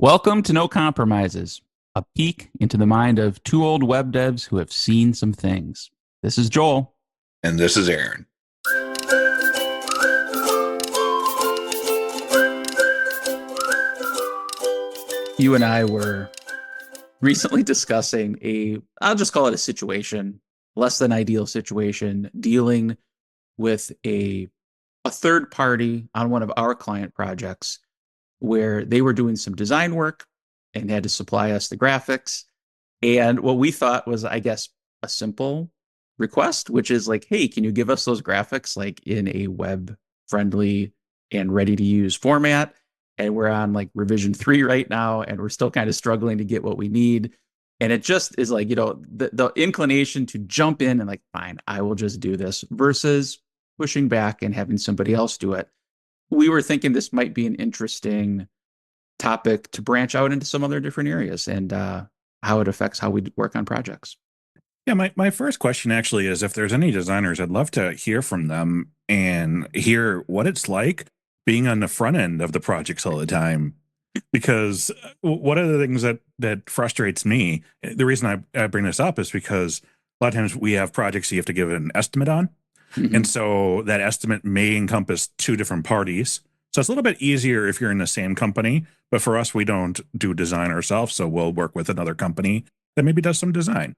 Welcome to No Compromises, a peek into the mind of two old web devs who have seen some things. This is Joel. And this is Aaron. You and I were recently discussing I'll just call it a situation, less than ideal situation, dealing with a third party on one of our client projects where they were doing some design work and had to supply us the graphics. And what we thought was, I guess, a simple request, which is like, hey, can you give us those graphics like in a web friendly and ready to use format? And we're on like revision 3 right now, and we're still kind of struggling to get what we need. And it just is like, the inclination to jump in and like, fine, I will just do this versus pushing back and having somebody else do it. We were thinking this might be an interesting topic to branch out into some other different areas and how it affects how we work on projects. Yeah, my first question actually is if there's any designers, I'd love to hear from them and hear what it's like being on the front end of the projects all the time. Because one of the things that frustrates me, the reason I bring this up is because a lot of times we have projects you have to give an estimate on. Mm-hmm. And so that estimate may encompass two different parties. So it's a little bit easier if you're in the same company. But for us, we don't do design ourselves. So we'll work with another company that maybe does some design.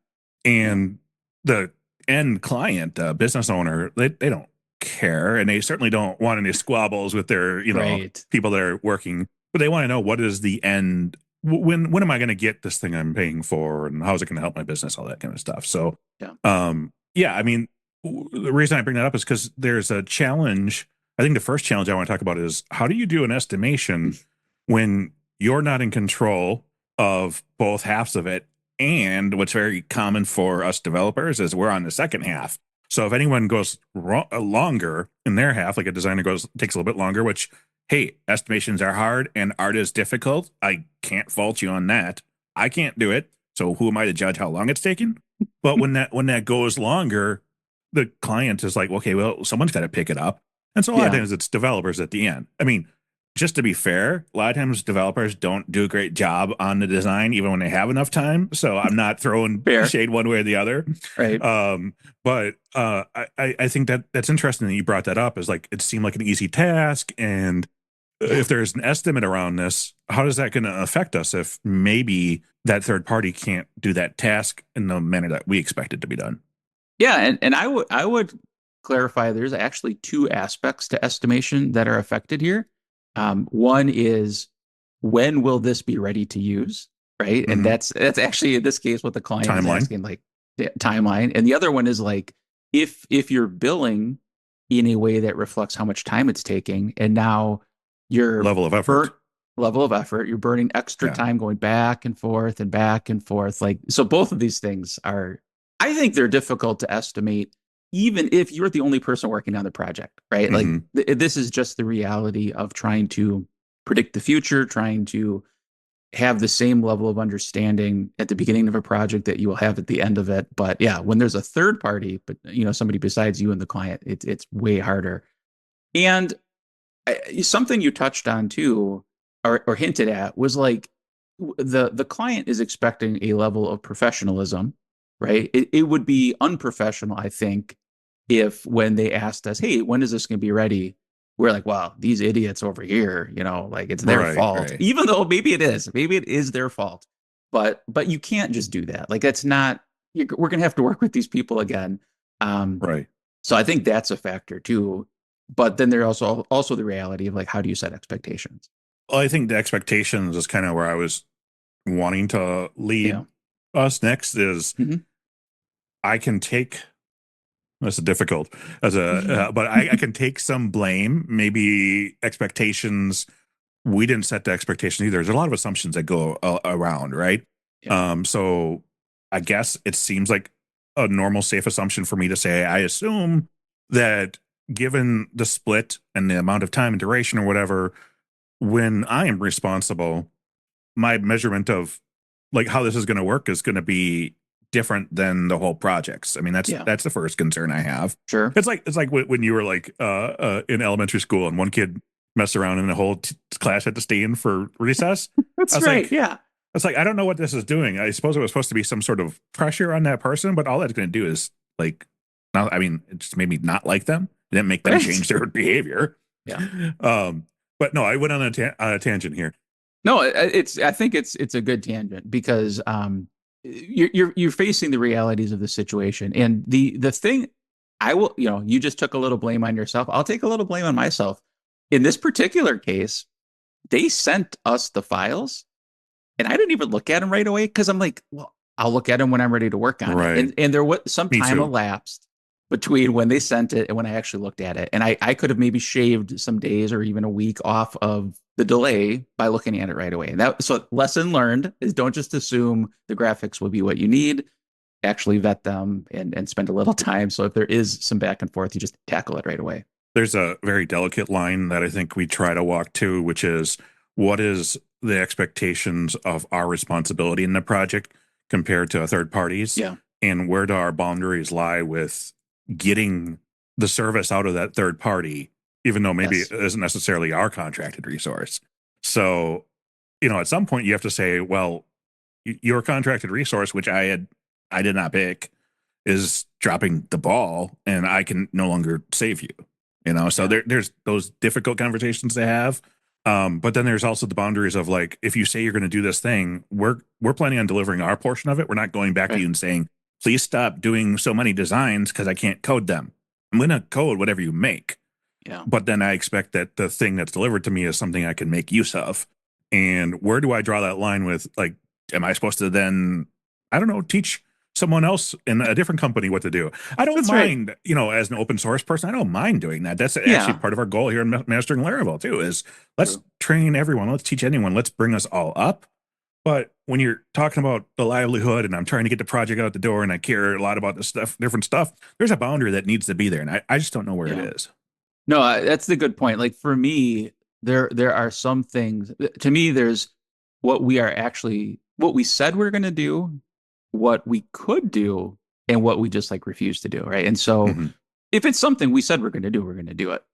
And the end client, business owner, they don't care. And they certainly don't want any squabbles with their, Right. people that are working. But they want to know what is the end. When am I going to get this thing I'm paying for? And how is it going to help my business? All that kind of stuff. So, Yeah. I mean, the reason I bring that up is because there's a challenge. I think the first challenge I want to talk about is how do you do an estimation when you're not in control of both halves of it? And what's very common for us developers is we're on the second half. So if anyone goes longer in their half, like a designer takes a little bit longer, which, hey, estimations are hard and art is difficult. I can't fault you on that. I can't do it. So who am I to judge how long it's taking? But when that goes longer, the client is like, okay, well, someone's got to pick it up. And so a lot of times it's developers at the end. I mean, just to be fair, a lot of times developers don't do a great job on the design, even when they have enough time. So I'm not throwing shade one way or the other. Right. But I think that's interesting that you brought that up, is like, it seemed like an easy task. And if there's an estimate around this, how is that going to affect us if maybe that third party can't do that task in the manner that we expect it to be done? Yeah, and I would clarify there's actually two aspects to estimation that are affected here. One is when will this be ready to use, right? Mm-hmm. And that's actually in this case what the client is asking, like timeline. And the other one is like if you're billing in a way that reflects how much time it's taking, and now your level of effort, you're burning extra time going back and forth and back and forth. Like, so both of these things are, I think they're difficult to estimate, even if you're the only person working on the project, right? Mm-hmm. Like this is just the reality of trying to predict the future, trying to have the same level of understanding at the beginning of a project that you will have at the end of it. But yeah, when there's a third party, but somebody besides you and the client, it's way harder. And something you touched on too, or hinted at, was like the client is expecting a level of professionalism, right? It would be unprofessional, I think, if when they asked us, hey, when is this going to be ready? We're like, wow, these idiots over here, like it's their fault, even though maybe it is their fault. But you can't just do that. Like, that's not, we're going to have to work with these people again. Right. So I think that's a factor too. But then there's also the reality of like, how do you set expectations? Well, I think the expectations is kind of where I was wanting to lead us next is I can take, this is difficult as but I can take some blame, maybe expectations. We didn't set the expectation either. There's a lot of assumptions that go around, right? Yeah. So I guess it seems like a normal, safe assumption for me to say, I assume that given the split and the amount of time and duration or whatever, when I am responsible, my measurement of like how this is going to work is going to be different than the whole projects. I mean, that's the first concern I have. Sure. It's like when you were like in elementary school and one kid messed around and the whole class had to stay in for recess. I That's was right. like, Yeah. I don't know what this is doing. I suppose it was supposed to be some sort of pressure on that person, but all that's going to do is like, now, I mean, it just made me not like them. It didn't make them Right. change their behavior. Yeah. Um, but no, I went on on a tangent here. No, I think it's a good tangent because you're facing the realities of the situation. And the thing I will, you just took a little blame on yourself. I'll take a little blame on myself. In this particular case, they sent us the files and I didn't even look at them right away because I'm like, well, I'll look at them when I'm ready to work on it. Right. And there was some Me time too. elapsed between when they sent it and when I actually looked at it. And I could have maybe shaved some days or even a week off of the delay by looking at it right away. And that so lesson learned is don't just assume the graphics will be what you need. Actually vet them and spend a little time. So if there is some back and forth, you just tackle it right away. There's a very delicate line that I think we try to walk to, which is what is the expectations of our responsibility in the project compared to a third party's, Yeah. and where do our boundaries lie with getting the service out of that third party, even though maybe it Yes. isn't necessarily our contracted resource. So, at some point you have to say, well, your contracted resource, which I did not pick, is dropping the ball, and I can no longer save you. So Yeah. there's those difficult conversations to have. But then there's also the boundaries of like, if you say you're going to do this thing, we're planning on delivering our portion of it. We're not going back to Right. you and saying, please stop doing so many designs because I can't code them. I'm going to code whatever you make. Yeah. But then I expect that the thing that's delivered to me is something I can make use of. And where do I draw that line with, like, am I supposed to then, I don't know, teach someone else in a different company what to do? I don't That's right. mind, as an open source person, I don't mind doing that. That's actually Yeah. part of our goal here in Mastering Laravel too, is let's True. train everyone, let's teach anyone, let's bring us all up. But when you're talking about the livelihood and I'm trying to get the project out the door and I care a lot about this stuff, different stuff, there's a boundary that needs to be there. And I just don't know where it Yeah. is. No, that's the good point. Like for me, there are some things to me, there's what we said we're going to do, what we could do, and what we just like refuse to do. Right. And so Mm-hmm. if it's something we said we're going to do, we're going to do it.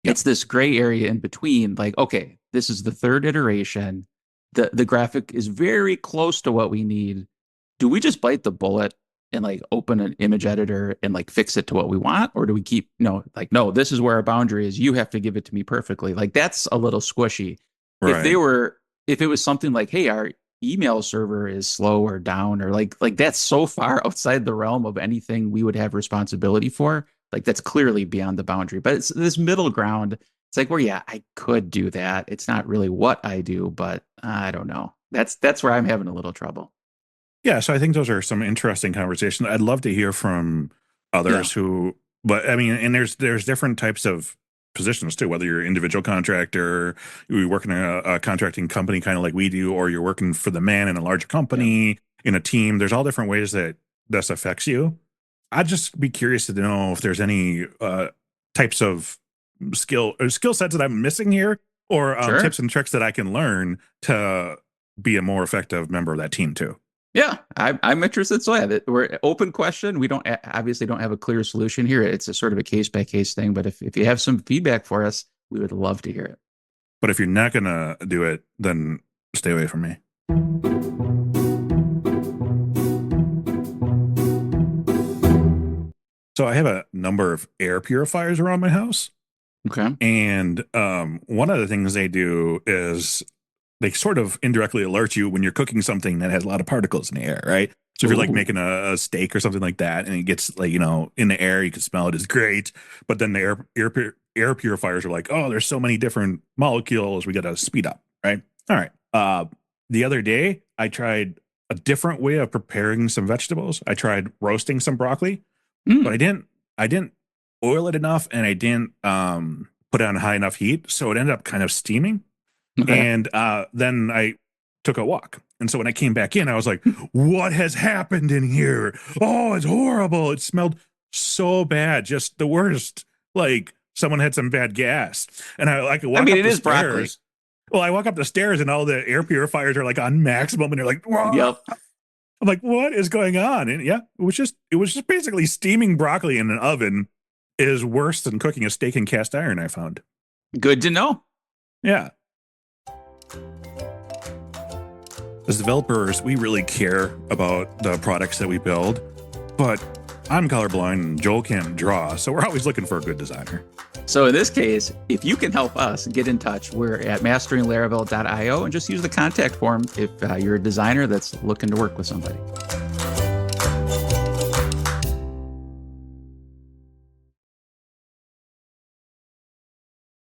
Yep. It's this gray area in between, like, okay, this is the third iteration. The graphic is very close to what we need. Do we just bite the bullet and like open an image editor and like fix it to what we want? Or do we keep, like, no, this is where our boundary is. You have to give it to me perfectly. Like that's a little squishy. If they Right. were, if it was something like, hey, our email server is slow or down, or like that's so far outside the realm of anything we would have responsibility for. Like that's clearly beyond the boundary. But it's this middle ground. It's like, well, yeah, I could do that. It's not really what I do, but I don't know. That's where I'm having a little trouble. Yeah, so I think those are some interesting conversations. I'd love to hear from Yeah, others who, but I mean, and there's different types of positions too. Whether you're an individual contractor, you work in a contracting company, kind of like we do, or you're working for the man in a larger yeah, company in a team. There's all different ways that this affects you. I'd just be curious to know if there's any types of skill sets that I'm missing here, or tips sure. and tricks that I can learn to be a more effective member of that team too. Yeah, I'm interested. So yeah, we're open question. We don't obviously don't have a clear solution here. It's a sort of a case by case thing. But if you have some feedback for us, we would love to hear it. But if you're not gonna do it, then stay away from me. So I have a number of air purifiers around my house, Okay. and one of the things they do is they sort of indirectly alert you when you're cooking something that has a lot of particles in the air, right? So if you're like Ooh. making a steak or something like that, and it gets like in the air, you can smell it. It's great, but then the air purifiers are like, oh, there's so many different molecules, we got to speed up, right? All right. The other day, I tried a different way of preparing some vegetables. I tried roasting some broccoli, but Mm, I didn't oil it enough, and I didn't put it on high enough heat, so it ended up kind of steaming. okay. And then I took a walk. And so when I came back in, I was like, what has happened in here? Oh, it's horrible. It smelled so bad, just the worst. Like someone had some bad gas. And I could I walk mean, up it the is broccoli. stairs. Well, I walk up the stairs and all the air purifiers are like on maximum, and they're like, whoa. Yep. I'm like, what is going on? And yeah, it was just basically steaming broccoli in an oven is worse than cooking a steak in cast iron, I found. Good to know. Yeah. as developers, we really care about the products that we build, but I'm colorblind and Joel can't draw, so we're always looking for a good designer. So in this case, if you can help us, get in touch. We're at masteringlaravel.io and just use the contact form if you're a designer that's looking to work with somebody.